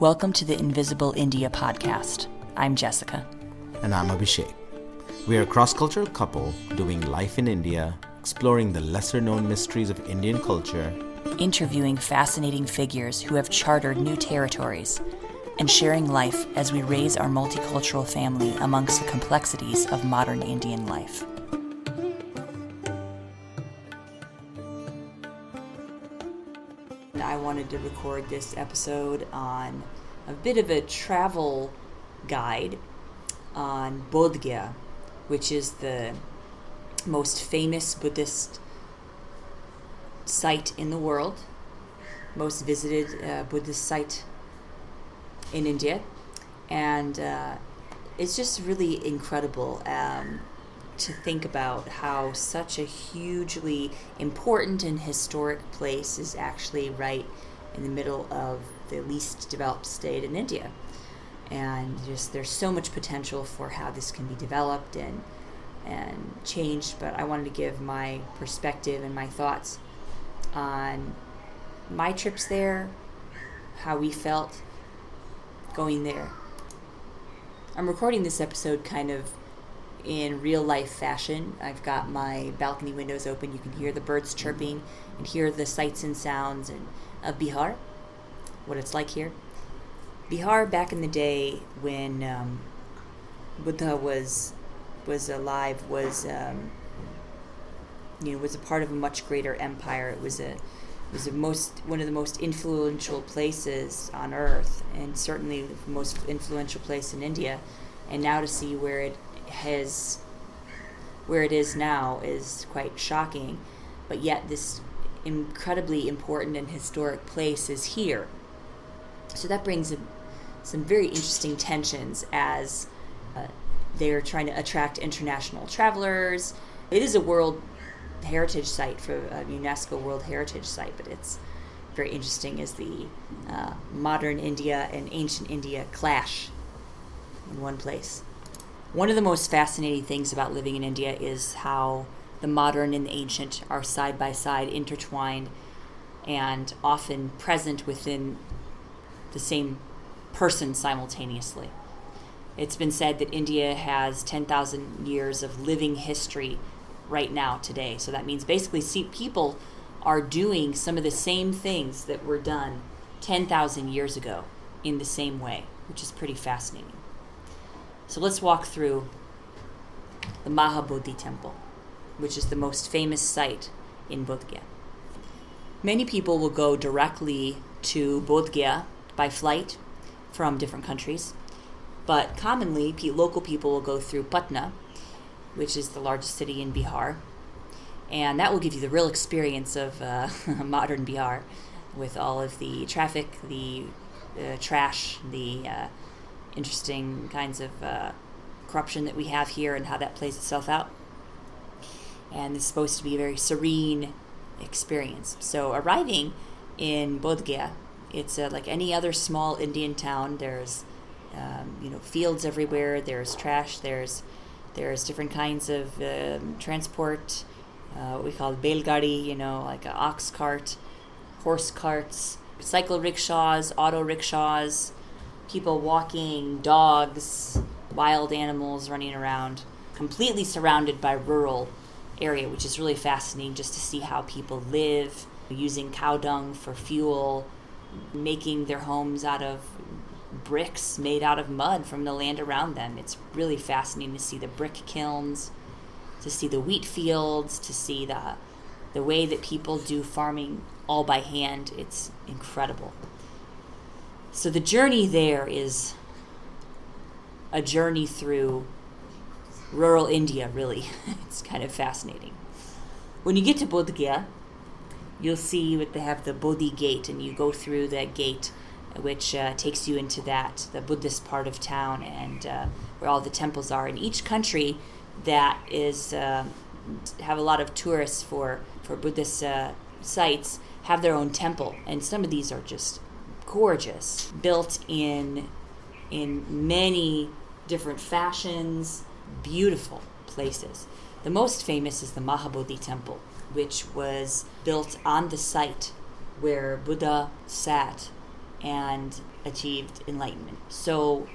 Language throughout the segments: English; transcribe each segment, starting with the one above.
Welcome to the Invisible India podcast. I'm Jessica. And I'm Abhishek. We are a cross-cultural couple doing life in India, exploring the lesser-known mysteries of Indian culture, interviewing fascinating figures who have chartered new territories, and sharing life as we raise our multicultural family amongst the complexities of modern Indian life. I wanted to record this episode on a bit of a travel guide on Bodhgaya, which is the most famous Buddhist site in the world, most visited Buddhist site in India, and it's just really incredible to think about how such a hugely important and historic place is actually right in the middle of the least developed state in India. And just there's so much potential for how this can be developed and changed, but I wanted to give my perspective and my thoughts on my trips there, how we felt going there. I'm recording this episode kind of in real life fashion. I've got my balcony windows open. You can hear the birds chirping and hear the sights and sounds of Bihar, what it's like here. Bihar back in the day when Buddha was alive was a part of a much greater empire. It was one of the most influential places on earth, and certainly the most influential place in India. And now to see where it is now is quite shocking. But yet this incredibly important and historic place is here. So that brings some very interesting tensions as they're trying to attract international travelers. It is a World Heritage Site, for a UNESCO World Heritage Site, but it's very interesting as the modern India and ancient India clash in one place. One of the most fascinating things about living in India is how the modern and the ancient are side by side, intertwined, and often present within the same person simultaneously. It's been said that India has 10,000 years of living history right now, today. So that means basically people are doing some of the same things that were done 10,000 years ago in the same way, which is pretty fascinating. So let's walk through the Mahabodhi temple, which is the most famous site in Bodhgaya. Many people will go directly to Bodhgaya by flight from different countries, but commonly local people will go through Patna, which is the largest city in Bihar, and that will give you the real experience of modern Bihar, with all of the traffic, the trash, the interesting kinds of corruption that we have here and how that plays itself out. And it's supposed to be a very serene experience. So arriving in Bodhgaya, it's like any other small Indian town. There's fields everywhere. There's trash. There's different kinds of transport. What we call belgadi, like an ox cart, horse carts, cycle rickshaws, auto rickshaws, people walking, dogs, wild animals running around, completely surrounded by rural area, which is really fascinating just to see how people live, using cow dung for fuel, making their homes out of bricks made out of mud from the land around them. It's really fascinating to see the brick kilns, to see the wheat fields, to see the way that people do farming all by hand. It's incredible. So the journey there is a journey through rural India, really. It's kind of fascinating. When you get to Bodhgaya, you'll see that they have the Bodhi gate, and you go through that gate, which takes you into the Buddhist part of town, and where all the temples are. In each country that is have a lot of tourists for Buddhist sites have their own temple, and some of these are just gorgeous, built in many different fashions, beautiful places. The most famous is the Mahabodhi temple, which was built on the site where Buddha sat and achieved enlightenment. So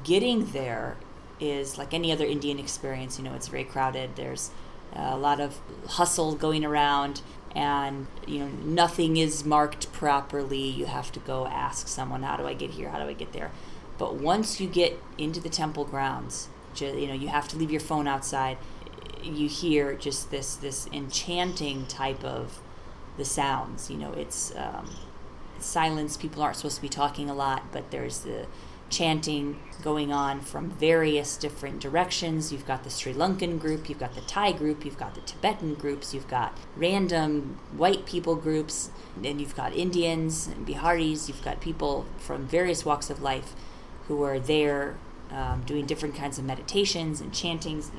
getting there is like any other Indian experience. It's very crowded. There's a lot of hustle going around, and nothing is marked properly. You have to go ask someone, how do I get here? How do I get there? But once you get into the temple grounds, you have to leave your phone outside. You hear just this enchanting type of the sounds. It's silence. People aren't supposed to be talking a lot, but there's the chanting going on from various different directions. You've got the Sri Lankan group, you've got the Thai group, you've got the Tibetan groups, you've got random white people groups, and you've got Indians and Biharis. You've got people from various walks of life who are there doing different kinds of meditations and chantings.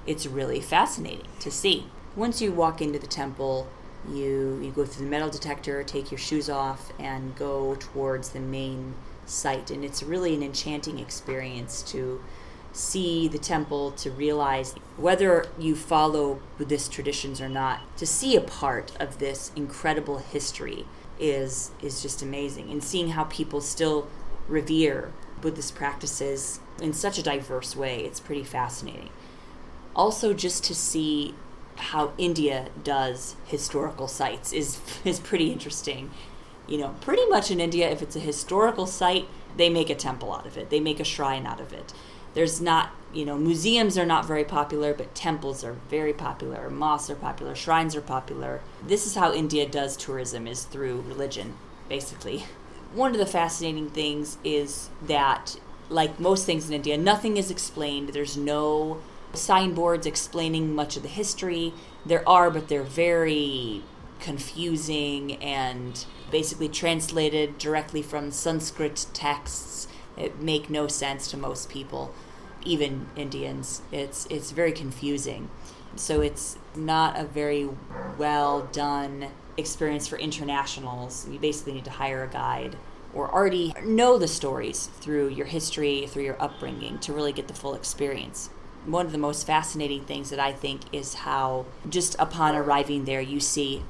It's really fascinating to see. Once you walk into the temple, you go through the metal detector, take your shoes off, and go towards the main site. And it's really an enchanting experience to see the temple, to realize whether you follow Buddhist traditions or not, to see a part of this incredible history is just amazing. And seeing how people still revere Buddhist practices in such a diverse way, it's pretty fascinating. Also, just to see how India does historical sites is pretty interesting. Pretty much in India, if it's a historical site, they make a temple out of it. They make a shrine out of it. There's not, museums are not very popular, but temples are very popular. Mosques are popular. Shrines are popular. This is how India does tourism, is through religion, basically. One of the fascinating things is that, like most things in India, nothing is explained. There's no signboards explaining much of the history. There are, but they're very confusing and basically translated directly from Sanskrit texts. It make no sense to most people, even Indians. It's very confusing. So it's not a very well done experience for internationals. You basically need to hire a guide or already know the stories through your history, through your upbringing, to really get the full experience. One of the most fascinating things that I think is how just upon arriving there you see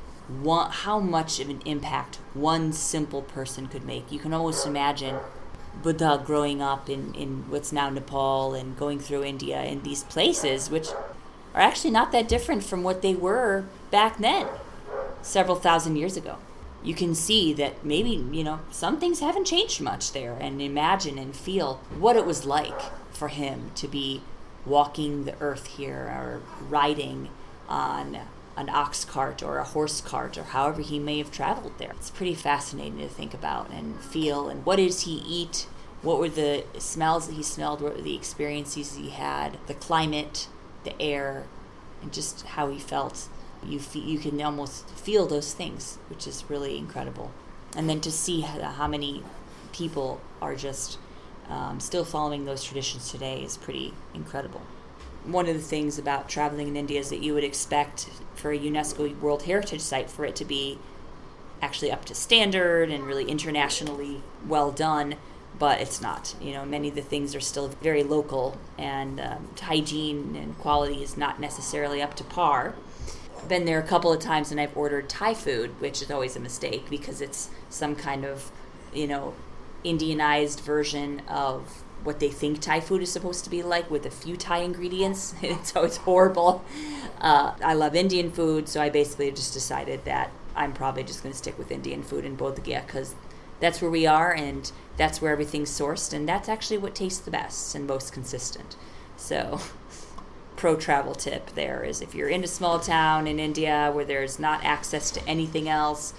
how much of an impact one simple person could make. You can almost imagine Buddha growing up in what's now Nepal and going through India in these places, which are actually not that different from what they were back then, several thousand years ago. You can see that maybe, some things haven't changed much there, and imagine and feel what it was like for him to be walking the earth here, or riding on an ox cart or a horse cart, or however he may have traveled there. It's pretty fascinating to think about and feel. And what did he eat? What were the smells that he smelled? What were the experiences he had? The climate, the air, and just how he felt. You can almost feel those things, which is really incredible. And then to see how many people are just still following those traditions today is pretty incredible. One of the things about traveling in India is that you would expect for a UNESCO World Heritage Site for it to be actually up to standard and really internationally well done, but it's not. Many of the things are still very local, and hygiene and quality is not necessarily up to par. I've been there a couple of times and I've ordered Thai food, which is always a mistake because it's some kind of, Indianized version of what they think Thai food is supposed to be like, with a few Thai ingredients. It's always horrible. I love Indian food, so I basically just decided that I'm probably just going to stick with Indian food in Bodhgaya because that's where we are and that's where everything's sourced, and that's actually what tastes the best and most consistent. So pro travel tip there is, if you're in a small town in India where there's not access to anything else,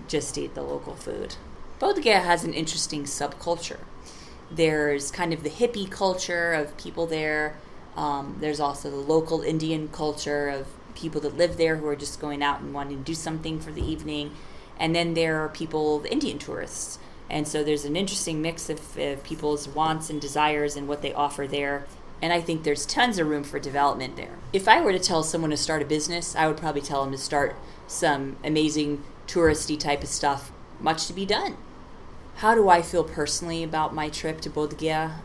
just eat the local food. Bodhgaya has an interesting subculture. There's kind of the hippie culture of people there. There's also the local Indian culture of people that live there who are just going out and wanting to do something for the evening. And then there are people, the Indian tourists. And so there's an interesting mix of people's wants and desires and what they offer there. And I think there's tons of room for development there. If I were to tell someone to start a business, I would probably tell them to start some amazing touristy type of stuff. Much to be done. How do I feel personally about my trip to Bodhgaya?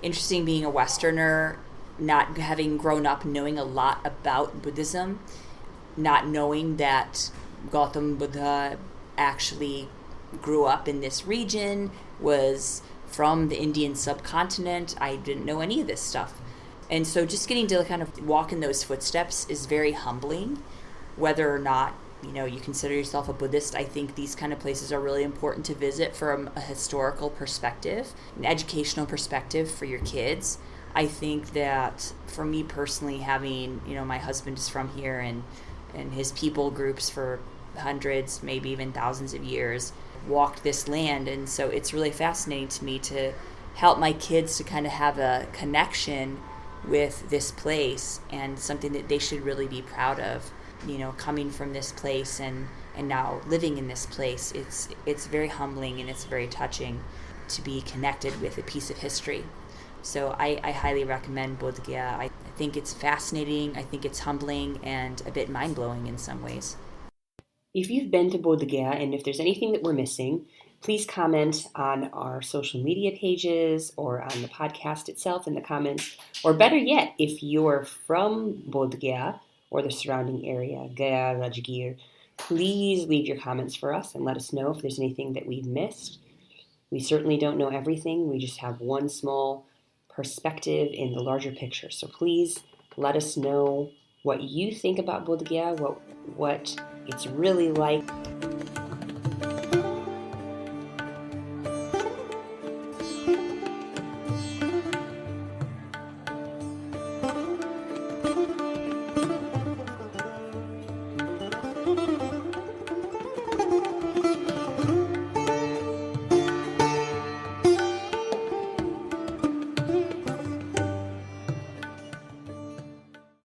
Interesting being a Westerner, not having grown up knowing a lot about Buddhism, not knowing that Gautam Buddha actually grew up in this region, was from the Indian subcontinent. I didn't know any of this stuff. And so just getting to kind of walk in those footsteps is very humbling. Whether or not, you consider yourself a Buddhist, I think these kind of places are really important to visit from a historical perspective, an educational perspective for your kids. I think that for me personally, having, my husband is from here and his people groups for hundreds, maybe even thousands of years, walked this land. And so it's really fascinating to me to help my kids to kind of have a connection with this place and something that they should really be proud of. Coming from this place and now living in this place, it's very humbling and it's very touching to be connected with a piece of history. So I highly recommend Bodhgaya. I think it's fascinating, I think it's humbling, and a bit mind-blowing in some ways. If you've been to Bodhgaya and if there's anything that we're missing, please comment on our social media pages or on the podcast itself in the comments. Or better yet, if you're from Bodhgaya or the surrounding area, Gaya, Rajgir, please leave your comments for us and let us know if there's anything that we've missed. We certainly don't know everything. We just have one small perspective in the larger picture. So please let us know what you think about Bodhgaya, what it's really like.